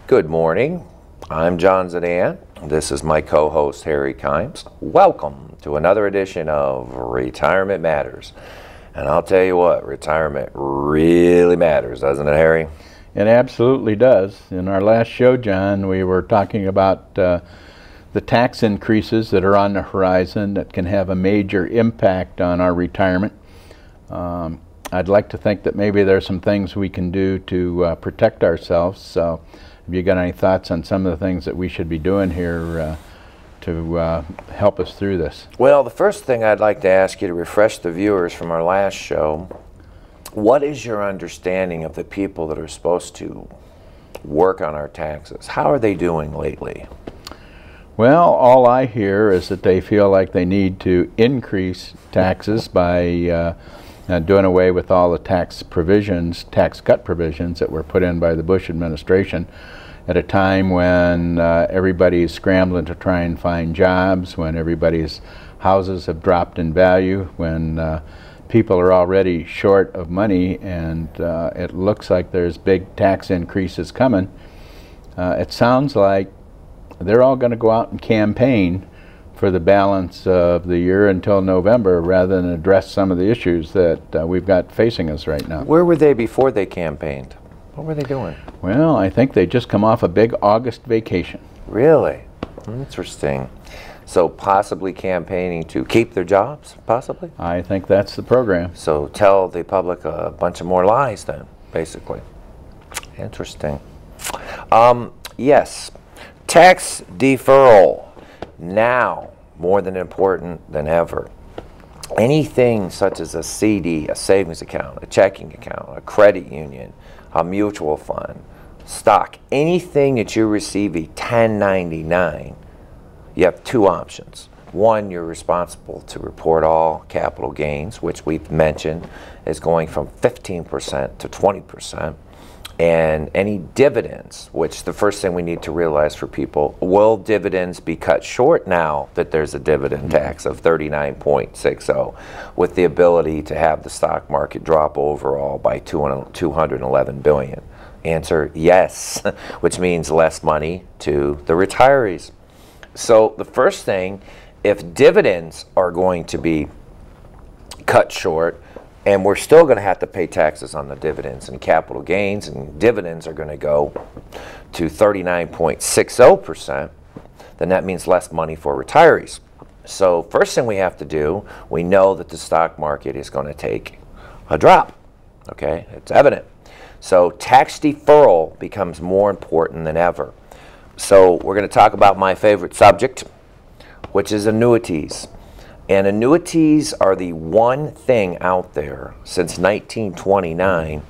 Good morning. I'm John Zedan. This is my co-host Harry Kimes. Welcome to another edition of Retirement Matters. And I'll tell you what, retirement really matters, doesn't it, Harry? It absolutely does. In our last show, John, we were talking about the tax increases that are on the horizon that can have a major impact on our retirement. I'd like to think that maybe there's some things we can do to protect ourselves. So have you got any thoughts on some of the things that we should be doing here to help us through this? Well, the first thing I'd like to ask you to refresh the viewers from our last show, what is your understanding of the people that are supposed to work on our taxes? How are they doing lately? Well, all I hear is that they feel like they need to increase taxes by doing away with all the tax cut provisions that were put in by the Bush administration at a time when everybody's scrambling to try and find jobs, when everybody's houses have dropped in value, when people are already short of money, and it looks like there's big tax increases coming. It sounds like they're all going to go out and campaign for the balance of the year until November rather than address some of the issues that we've got facing us right now. Where were they before they campaigned? What were they doing? Well, I think they just come off a big August vacation. Really? Interesting. So possibly campaigning to keep their jobs, possibly? I think that's the program. So tell the public a bunch of more lies then, basically. Interesting. Yes, tax deferral. Now, more than important than ever. Anything such as a CD, a savings account, a checking account, a credit union, a mutual fund, stock, anything that you receive a 1099, you have two options. One, you're responsible to report all capital gains, which we've mentioned is going from 15% to 20%. And any dividends, which the first thing we need to realize for people, will dividends be cut short now that there's a dividend tax of 39.60 with the ability to have the stock market drop overall by 211 billion? Answer, yes, which means less money to the retirees. So the first thing, if dividends are going to be cut short, and we're still going to have to pay taxes on the dividends and capital gains, and dividends are going to go to 39.60%, then that means less money for retirees. So first thing we have to do, we know that the stock market is going to take a drop. Okay, it's evident. So tax deferral becomes more important than ever. So we're going to talk about my favorite subject, which is annuities. And annuities are the one thing out there since 1929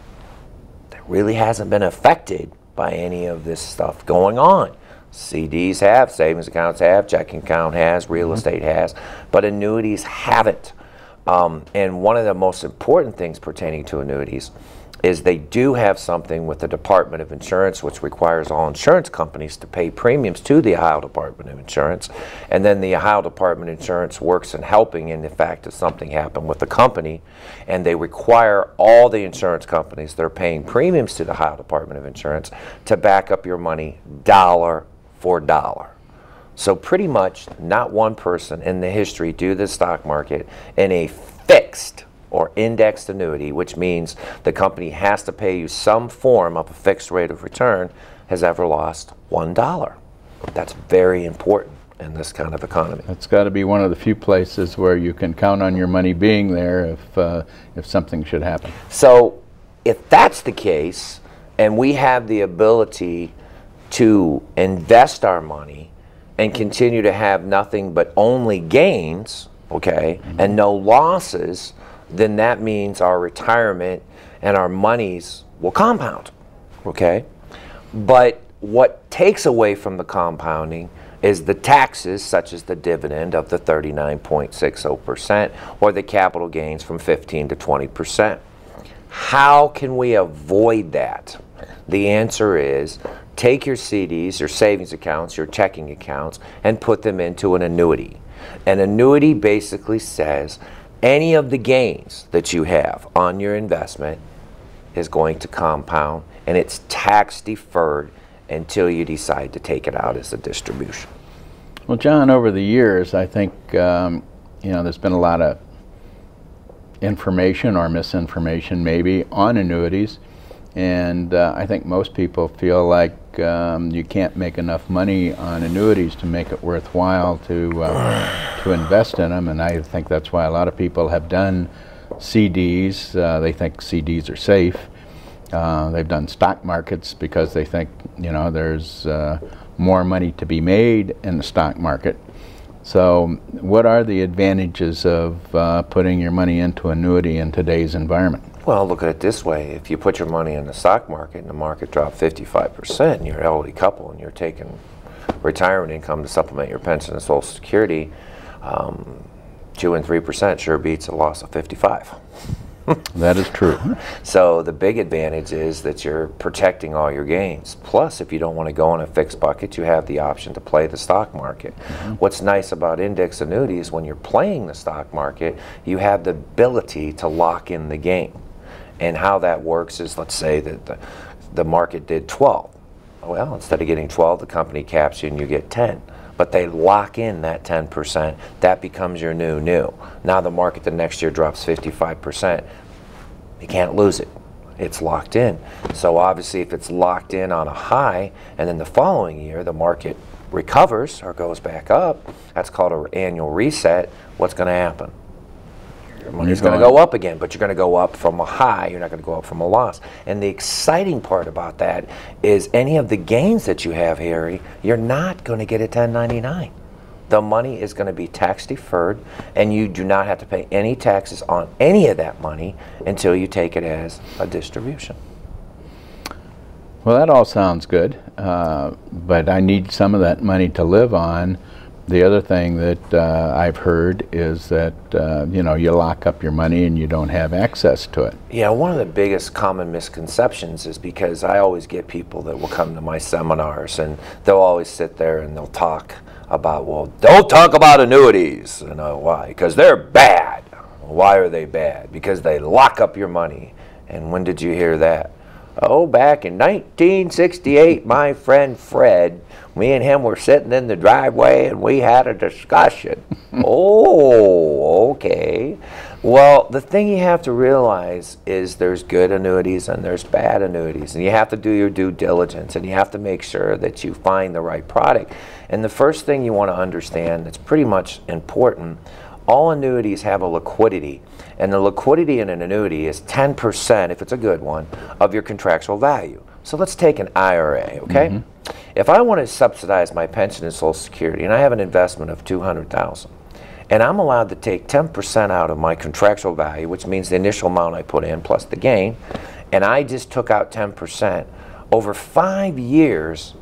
that really hasn't been affected by any of this stuff going on. CDs have, savings accounts have, checking account has, real estate has, but annuities haven't. And one of the most important things pertaining to annuities is they do have something with the Department of Insurance, which requires all insurance companies to pay premiums to the Ohio Department of Insurance. And then the Ohio Department of Insurance works in helping in the fact that something happened with the company, and they require all the insurance companies that are paying premiums to the Ohio Department of Insurance to back up your money dollar for dollar. So pretty much not one person in the history due to the stock market in a fixed or indexed annuity, which means the company has to pay you some form of a fixed rate of return, has ever lost $1. That's very important in this kind of economy. That's got to be one of the few places where you can count on your money being there if something should happen. So if that's the case, and we have the ability to invest our money and continue to have nothing but only gains, okay, and no losses, then that means our retirement and our monies will compound, okay? But what takes away from the compounding is the taxes, such as the dividend of the 39.60% or the capital gains from 15 to 20%. How can we avoid that? The answer is take your CDs, your savings accounts, your checking accounts, and put them into an annuity. An annuity basically says any of the gains that you have on your investment is going to compound, and it's tax deferred until you decide to take it out as a distribution. Well, John, over the years, I think you know, there's been a lot of information or misinformation maybe on annuities, and I think most people feel like you can't make enough money on annuities to make it worthwhile to invest in them, and I think that's why a lot of people have done CDs. They think CDs are safe. They've done stock markets because they think, you know, there's more money to be made in the stock market. So what are the advantages of putting your money into annuity in today's environment? Well, look at it this way. If you put your money in the stock market and the market dropped 55% and you're an elderly couple and you're taking retirement income to supplement your pension and Social Security, 2 and 3% sure beats a loss of 55. That is true. So the big advantage is that you're protecting all your gains. Plus, if you don't want to go in a fixed bucket, you have the option to play the stock market. What's nice about index annuities, when you're playing the stock market, you have the ability to lock in the gain. And how that works is, let's say that the market did 12. Well, instead of getting 12, the company caps you and you get 10. But they lock in that 10%. That becomes your new. Now the market the next year drops 55%. You can't lose it. It's locked in. So obviously if it's locked in on a high and then the following year the market recovers or goes back up, that's called an annual reset, what's going to happen? Your money's going to go up again, but you're going to go up from a high. You're not going to go up from a loss. And the exciting part about that is any of the gains that you have, Harry, you're not going to get a 1099. The money is going to be tax deferred, and you do not have to pay any taxes on any of that money until you take it as a distribution. Well, that all sounds good, but I need some of that money to live on. The other thing that I've heard is that you know, you lock up your money and you don't have access to it. Yeah, one of the biggest common misconceptions is because I always get people that will come to my seminars and they'll always sit there and they'll talk about, well, don't talk about annuities. You know why? Because they're bad. Why are they bad? Because they lock up your money. And when did you hear that? Oh, back in 1968, my friend Fred, me and him were sitting in the driveway and we had a discussion. Oh, okay. Well, the thing you have to realize is there's good annuities and there's bad annuities, and you have to do your due diligence and you have to make sure that you find the right product. And the first thing you want to understand that's pretty much important, all annuities have a liquidity, and the liquidity in an annuity is 10%, if it's a good one, of your contractual value. So let's take an IRA, okay? If I want to subsidize my pension and Social Security, and I have an investment of $200,000, and I'm allowed to take 10% out of my contractual value, which means the initial amount I put in plus the gain, and I just took out 10%, over 5 years,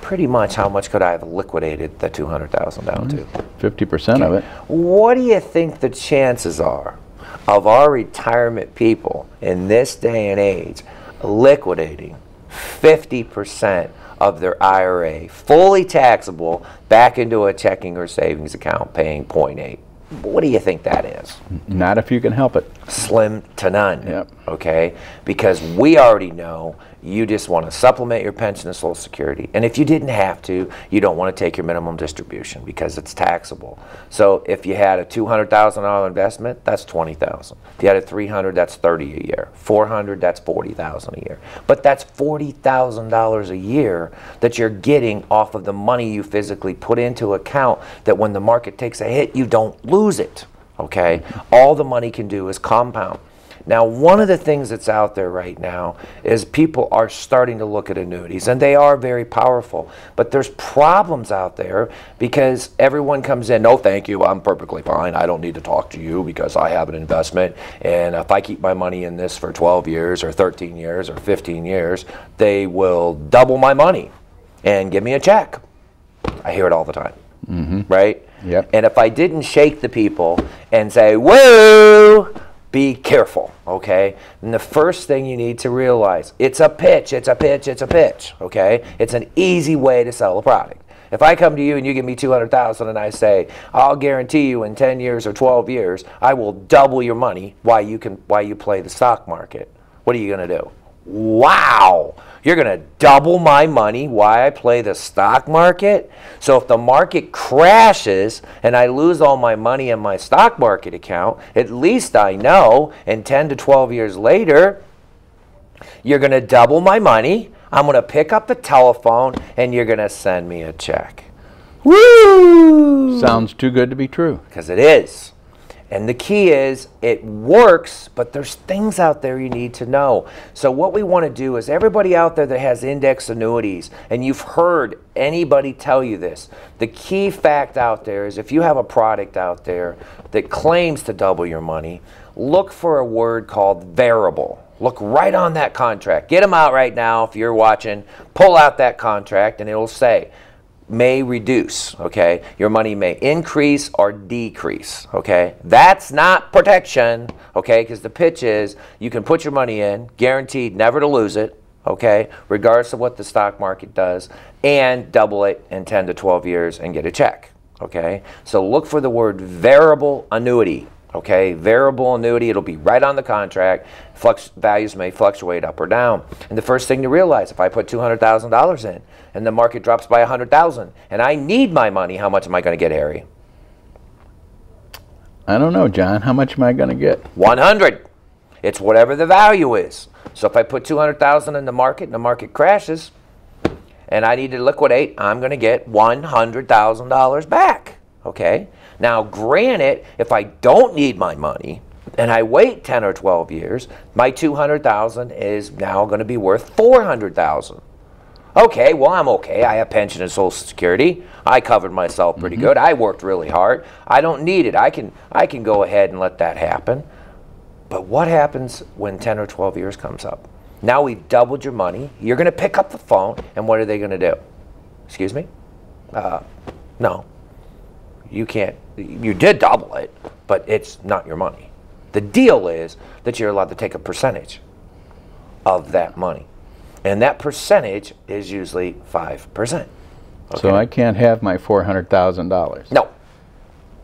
pretty much how much could I have liquidated the $200,000 down to? 50% of it. What do you think the chances are of our retirement people in this day and age liquidating 50% of their IRA, fully taxable, back into a checking or savings account paying 0.8? What do you think that is? Not if you can help it. Slim to none. Yep. Okay? Because we already know you just want to supplement your pension and Social Security. And if you didn't have to, you don't want to take your minimum distribution because it's taxable. So if you had a $200,000 investment, that's $20,000. If you had a $300,000, that's $30,000 a year. $400,000, that's $40,000 a year. But that's $40,000 a year that you're getting off of the money you physically put into account, that when the market takes a hit, you don't lose it. Okay? All the money can do is compound. Now, one of the things that's out there right now is people are starting to look at annuities, and they are very powerful. But there's problems out there because everyone comes in, no, thank you, I'm perfectly fine. I don't need to talk to you because I have an investment, and if I keep my money in this for 12 years or 13 years or 15 years, they will double my money and give me a check. I hear it all the time, right? Yep. And if I didn't shake the people and say, whoa, be careful, okay? And the first thing you need to realize, it's a pitch, it's a pitch, it's a pitch, okay? It's an easy way to sell a product. If I come to you and you give me $200,000 and I say, I'll guarantee you in 10 years or 12 years, I will double your money while you play the stock market, what are you going to do? Wow, you're going to double my money while I play the stock market? So if the market crashes and I lose all my money in my stock market account, at least I know in 10 to 12 years later, you're going to double my money. I'm going to pick up the telephone and you're going to send me a check. Woo! Sounds too good to be true. Because it is. And the key is it works, but there's things out there you need to know. So what we want to do is everybody out there that has index annuities, and you've heard anybody tell you this, the key fact out there is if you have a product out there that claims to double your money, look for a word called variable. Look right on that contract. Get them out right now if you're watching. Pull out that contract and it'll say, may reduce, okay? Your money may increase or decrease, okay? That's not protection, okay? Because the pitch is you can put your money in, guaranteed never to lose it, okay? Regardless of what the stock market does, and double it in 10 to 12 years and get a check, okay? So look for the word variable annuity, okay? Variable annuity, it'll be right on the contract. Values may fluctuate up or down. And the first thing to realize, if I put $200,000 in and the market drops by $100,000 and I need my money, how much am I going to get, Harry? I don't know, John. How much am I going to get? 100. It's whatever the value is. So if I put $200,000 in the market and the market crashes and I need to liquidate, I'm going to get $100,000 back, okay? Now, granted, if I don't need my money and I wait 10 or 12 years, my $200,000 is now going to be worth $400,000. Okay, well, I'm okay. I have pension and Social Security. I covered myself pretty good. I worked really hard. I don't need it. I can go ahead and let that happen. But what happens when 10 or 12 years comes up? Now we've doubled your money. You're going to pick up the phone, and what are they going to do? Excuse me? No. You can't. You did double it, but it's not your money. The deal is that you're allowed to take a percentage of that money. And that percentage is usually 5%. Okay? So I can't have my $400,000. No.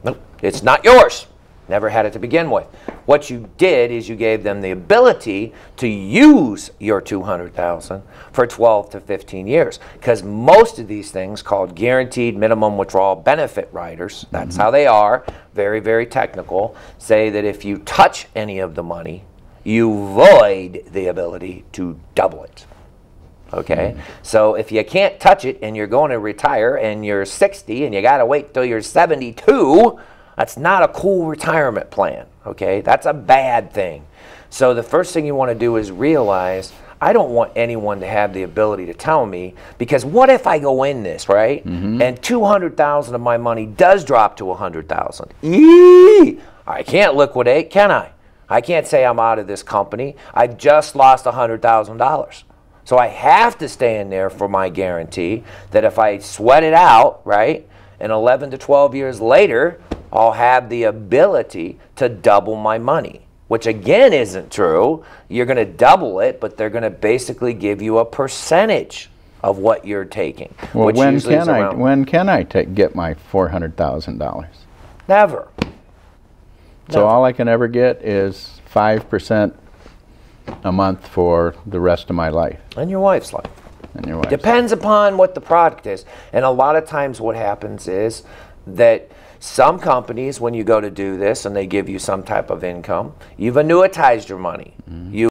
Nope. It's not yours. Never had it to begin with. What you did is you gave them the ability to use your $200,000 for 12 to 15 years. Because most of these things called guaranteed minimum withdrawal benefit riders, that's how they are, very, very technical, say that if you touch any of the money, you void the ability to double it. Okay, so if you can't touch it and you're going to retire and you're 60 and you got to wait till you're 72, that's not a cool retirement plan, okay? That's a bad thing. So the first thing you want to do is realize, I don't want anyone to have the ability to tell me, because what if I go in this, right? And 200,000 of my money does drop to 100,000. I can't liquidate, can I? I can't say I'm out of this company. I just lost $100,000. So I have to stay in there for my guarantee that if I sweat it out, right, and 11 to 12 years later, I'll have the ability to double my money, which again isn't true. You're going to double it, but they're going to basically give you a percentage of what you're taking. Well, when can I get my $400,000? Never. So all I can ever get is 5% a month for the rest of my life. And your wife's life. And your wife's Depends upon what the product is. And a lot of times what happens is that some companies, when you go to do this and they give you some type of income, you've annuitized your money. You